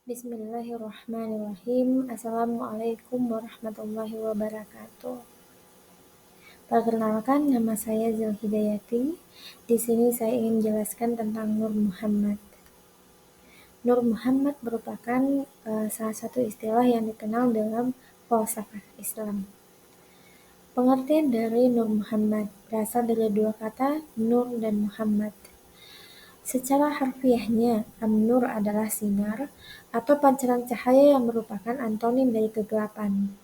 Bismillahirrahmanirrahim. Assalamualaikum warahmatullahi wabarakatuh. Perkenalkan, nama saya Zulhidayati. Di sini saya ingin jelaskan tentang Nur Muhammad. Nur Muhammad merupakan salah satu istilah yang dikenal dalam falsafah Islam. Pengertian dari Nur Muhammad berasal dari dua kata, Nur dan Muhammad. Secara harfiahnya, An-Nur adalah sinar atau pancaran cahaya yang merupakan antonim dari kegelapan.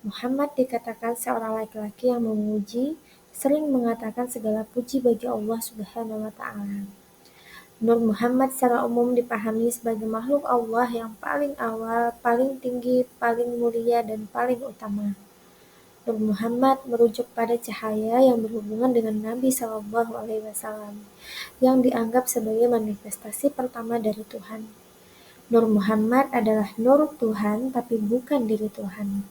Muhammad dikatakan seorang laki-laki yang memuji, sering mengatakan segala puji bagi Allah Subhanahu wa Ta'ala. Nur Muhammad secara umum dipahami sebagai makhluk Allah yang paling awal, paling tinggi, paling mulia, dan paling utama. Nur Muhammad merujuk pada cahaya yang berhubungan dengan Nabi Shallallahu Alaihi Wasallam, yang dianggap sebagai manifestasi pertama dari Tuhan. Nur Muhammad adalah nur Tuhan, tapi bukan diri Tuhan.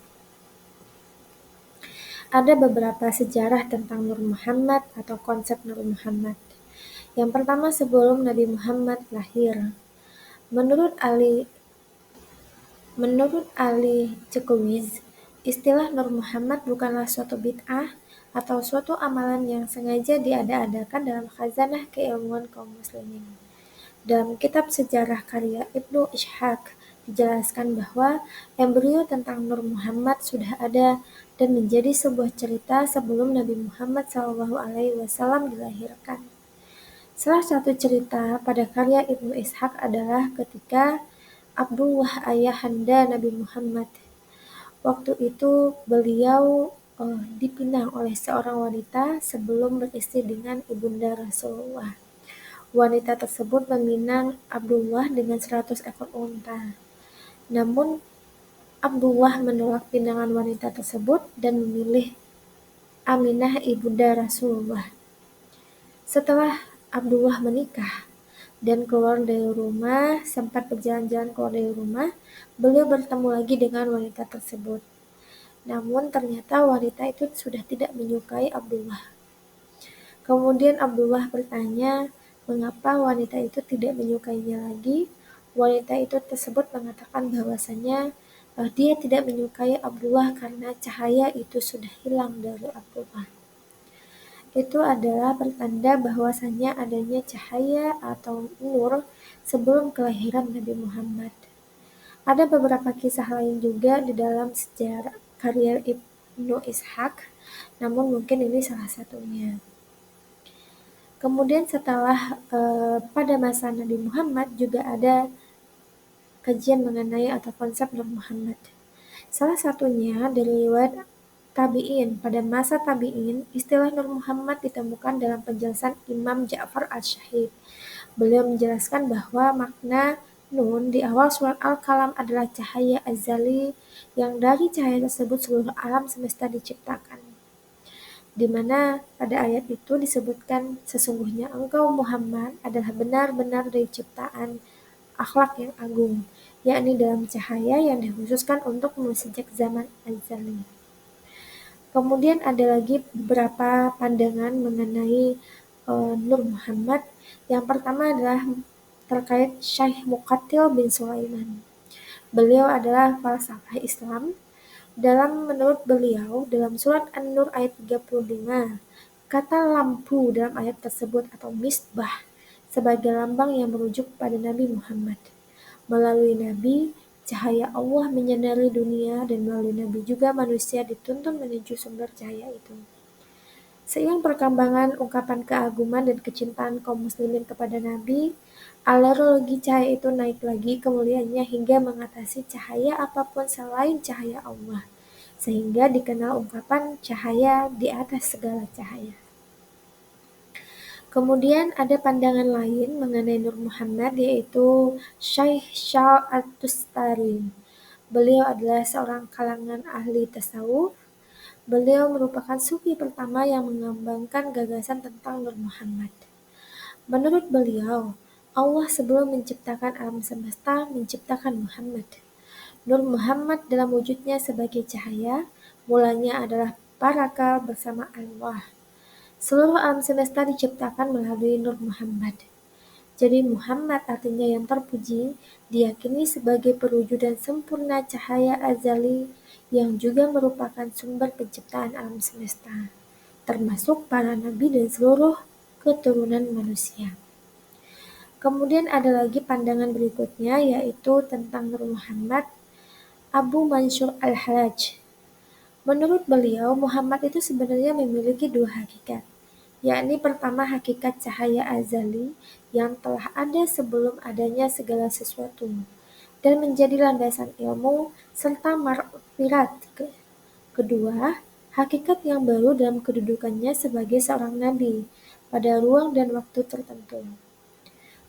Ada beberapa sejarah tentang Nur Muhammad atau konsep Nur Muhammad. Yang pertama, sebelum Nabi Muhammad lahir. Menurut Ali Cekuwiz, istilah Nur Muhammad bukanlah suatu bid'ah atau suatu amalan yang sengaja diada-adakan dalam khazanah keilmuan kaum muslimin. Dalam kitab sejarah karya Ibnu Ishaq dijelaskan bahwa embrio tentang Nur Muhammad sudah ada dan menjadi sebuah cerita sebelum Nabi Muhammad SAW dilahirkan. Salah satu cerita pada karya Ibnu Ishaq adalah ketika Abdullah ayahanda Nabi Muhammad. Waktu itu beliau dipinang oleh seorang wanita sebelum beristri dengan ibunda Rasulullah. Wanita tersebut meminang Abdullah dengan 100 ekor unta. Namun Abdullah menolak pinangan wanita tersebut dan memilih Aminah ibunda Rasulullah. Setelah Abdullah menikah dan keluar dari rumah, sempat berjalan-jalan keluar dari rumah, beliau bertemu lagi dengan wanita tersebut. Namun ternyata wanita itu sudah tidak menyukai Abdullah. Kemudian Abdullah bertanya, mengapa wanita itu tidak menyukainya lagi? Wanita itu tersebut mengatakan bahwasanya dia tidak menyukai Abdullah karena cahaya itu sudah hilang dari Abdullah. Itu adalah pertanda bahwasanya adanya cahaya atau nur sebelum kelahiran Nabi Muhammad. Ada beberapa kisah lain juga di dalam sejarah karya Ibnu Ishaq, namun mungkin ini salah satunya. Kemudian setelah pada masa Nabi Muhammad juga ada kajian mengenai atau konsep Nur Muhammad. Salah satunya dari riwayat Tabi'in. Pada masa Tabi'in, istilah Nur Muhammad ditemukan dalam penjelasan Imam Ja'far al-Syahid. Beliau menjelaskan bahwa makna Nun di awal surat Al-Qalam adalah cahaya azali yang dari cahaya tersebut seluruh alam semesta diciptakan. Di mana pada ayat itu disebutkan sesungguhnya engkau Muhammad adalah benar-benar dari ciptaan akhlak yang agung, yakni dalam cahaya yang dikhususkan untuk sejak zaman azali. Kemudian ada lagi beberapa pandangan mengenai Nur Muhammad. Yang pertama adalah terkait Syekh Muqatil bin Sulaiman. Beliau adalah falsafah Islam. Menurut beliau, dalam surat An-Nur ayat 35, kata lampu dalam ayat tersebut atau misbah sebagai lambang yang merujuk pada Nabi Muhammad. Melalui Nabi, cahaya Allah menyinari dunia dan melalui Nabi juga manusia dituntun menuju sumber cahaya itu. Seiring perkembangan ungkapan keagungan dan kecintaan kaum muslimin kepada Nabi, alerologi cahaya itu naik lagi kemuliaannya hingga mengatasi cahaya apapun selain cahaya Allah, sehingga dikenal ungkapan cahaya di atas segala cahaya. Kemudian ada pandangan lain mengenai Nur Muhammad yaitu Syekh Syal At-Tustari. Beliau adalah seorang kalangan ahli tasawuf. Beliau merupakan sufi pertama yang mengembangkan gagasan tentang Nur Muhammad. Menurut beliau, Allah sebelum menciptakan alam semesta menciptakan Muhammad. Nur Muhammad dalam wujudnya sebagai cahaya, mulanya adalah barakah bersama Allah. Seluruh alam semesta diciptakan melalui Nur Muhammad. Jadi Muhammad artinya yang terpuji, diyakini sebagai perwujudan sempurna cahaya azali yang juga merupakan sumber penciptaan alam semesta, termasuk para nabi dan seluruh keturunan manusia. Kemudian ada lagi pandangan berikutnya yaitu tentang Nur Muhammad Abu Mansur Al-Hallaj. Menurut beliau, Muhammad itu sebenarnya memiliki dua hakikat, yakni pertama hakikat cahaya azali yang telah ada sebelum adanya segala sesuatu dan menjadi landasan ilmu serta marfirat. Kedua, hakikat yang baru dalam kedudukannya sebagai seorang nabi pada ruang dan waktu tertentu.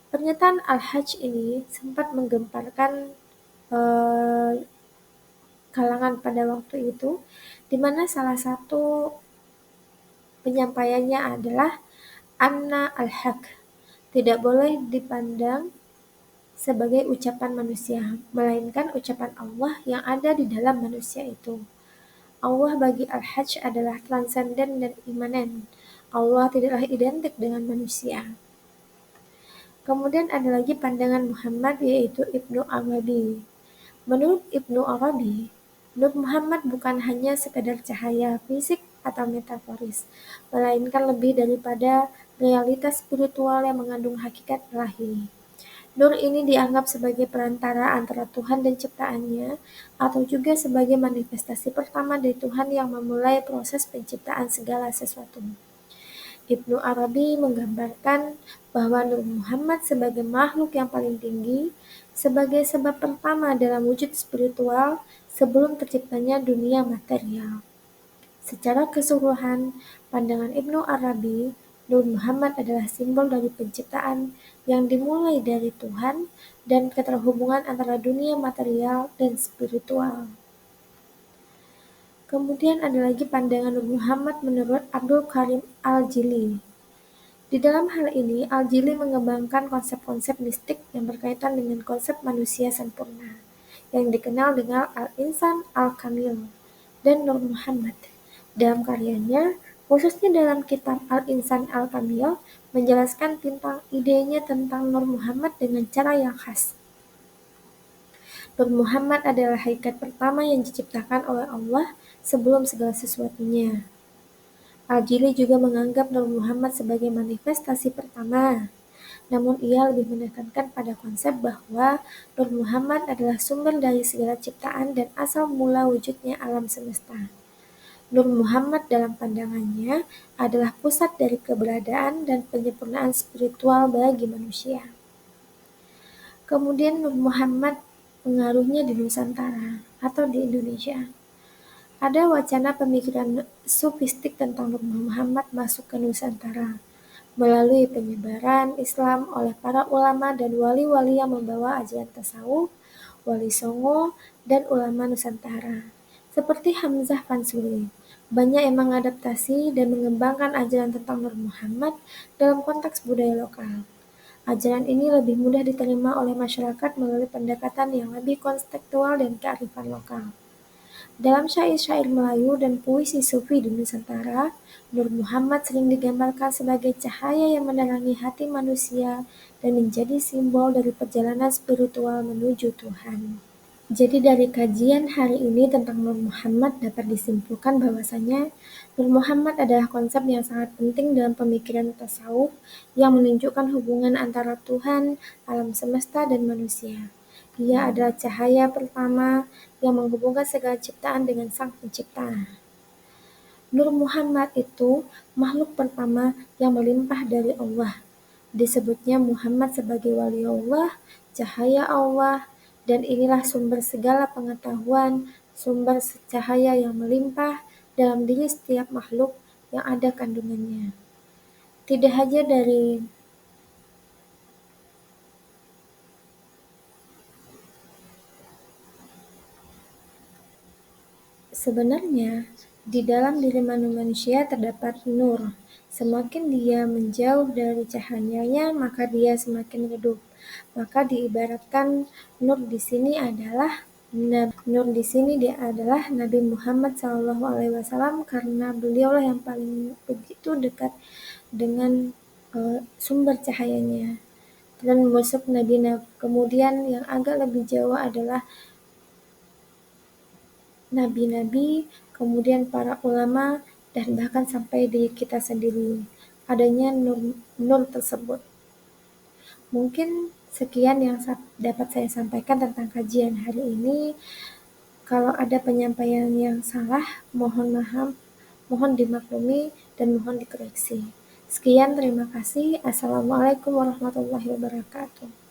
Pernyataan Al-Hajj ini sempat menggemparkan eh, kalangan pada waktu itu, di mana salah satu penyampaiannya adalah Anna al-Haq, tidak boleh dipandang sebagai ucapan manusia, melainkan ucapan Allah yang ada di dalam manusia itu. Allah bagi Al-Hajj adalah transenden dan imanen. Allah tidaklah identik dengan manusia. Kemudian ada lagi pandangan Muhammad yaitu Ibnu Arabi. Menurut Ibnu Arabi, Nur Muhammad bukan hanya sekadar cahaya fisik atau metaforis, melainkan lebih daripada realitas spiritual yang mengandung hakikat ilahi. Nur ini dianggap sebagai perantara antara Tuhan dan ciptaannya, atau juga sebagai manifestasi pertama dari Tuhan yang memulai proses penciptaan segala sesuatu. Ibnu Arabi menggambarkan bahwa Nur Muhammad sebagai makhluk yang paling tinggi, sebagai sebab pertama dalam wujud spiritual sebelum terciptanya dunia material. Secara keseluruhan, pandangan Ibnu Arabi, Nur Muhammad adalah simbol dari penciptaan yang dimulai dari Tuhan dan keterhubungan antara dunia material dan spiritual. Kemudian ada lagi pandangan Nur Muhammad menurut Abdul Karim Al-Jili. Di dalam hal ini, Al-Jili mengembangkan konsep-konsep mistik yang berkaitan dengan konsep manusia sempurna, yang dikenal dengan Al-Insan Al-Kamil dan Nur Muhammad. Dalam karyanya, khususnya dalam kitab Al-Insan Al-Kamil, menjelaskan tentang idenya tentang Nur Muhammad dengan cara yang khas. Nur Muhammad adalah hakikat pertama yang diciptakan oleh Allah sebelum segala sesuatunya. Al-Jili juga menganggap Nur Muhammad sebagai manifestasi pertama, namun ia lebih menekankan pada konsep bahwa Nur Muhammad adalah sumber dari segala ciptaan dan asal mula wujudnya alam semesta. Nur Muhammad dalam pandangannya adalah pusat dari keberadaan dan penyempurnaan spiritual bagi manusia. Kemudian Nur Muhammad pengaruhnya di Nusantara atau di Indonesia. Ada wacana pemikiran sufistik tentang Nur Muhammad masuk ke Nusantara melalui penyebaran Islam oleh para ulama dan wali-wali yang membawa ajaran tasawuf, Wali Songo, dan ulama Nusantara, seperti Hamzah Fansuri. Banyak yang mengadaptasi dan mengembangkan ajaran tentang Nur Muhammad dalam konteks budaya lokal. Ajaran ini lebih mudah diterima oleh masyarakat melalui pendekatan yang lebih konstekstual dan kearifan lokal. Dalam syair-syair Melayu dan puisi sufi di Nusantara, Nur Muhammad sering digambarkan sebagai cahaya yang menerangi hati manusia dan menjadi simbol dari perjalanan spiritual menuju Tuhan. Jadi dari kajian hari ini tentang Nur Muhammad dapat disimpulkan bahwasanya Nur Muhammad adalah konsep yang sangat penting dalam pemikiran tasawuf yang menunjukkan hubungan antara Tuhan, alam semesta, dan manusia. Ia adalah cahaya pertama yang menghubungkan segala ciptaan dengan Sang Pencipta. Nur Muhammad itu makhluk pertama yang melimpah dari Allah. Disebutnya Muhammad sebagai wali Allah, cahaya Allah, dan inilah sumber segala pengetahuan, sumber cahaya yang melimpah dalam diri setiap makhluk yang ada kandungannya. Tidak hanya dari Sebenarnya, di dalam diri manusia terdapat nur. Semakin dia menjauh dari cahayanya, maka dia semakin redup. Maka diibaratkan nur di sini adalah Nabi Muhammad SAW karena beliaulah yang paling begitu dekat dengan sumber cahayanya. dan masuk nabi-nabi. Kemudian yang agak lebih jauh adalah nabi-nabi, kemudian para ulama, dan bahkan sampai di kita sendiri adanya nur tersebut. Mungkin sekian yang dapat saya sampaikan tentang kajian hari ini. Kalau ada penyampaian yang salah, mohon maaf, mohon dimaklumi, dan mohon dikoreksi. Sekian, terima kasih. Assalamualaikum warahmatullahi wabarakatuh.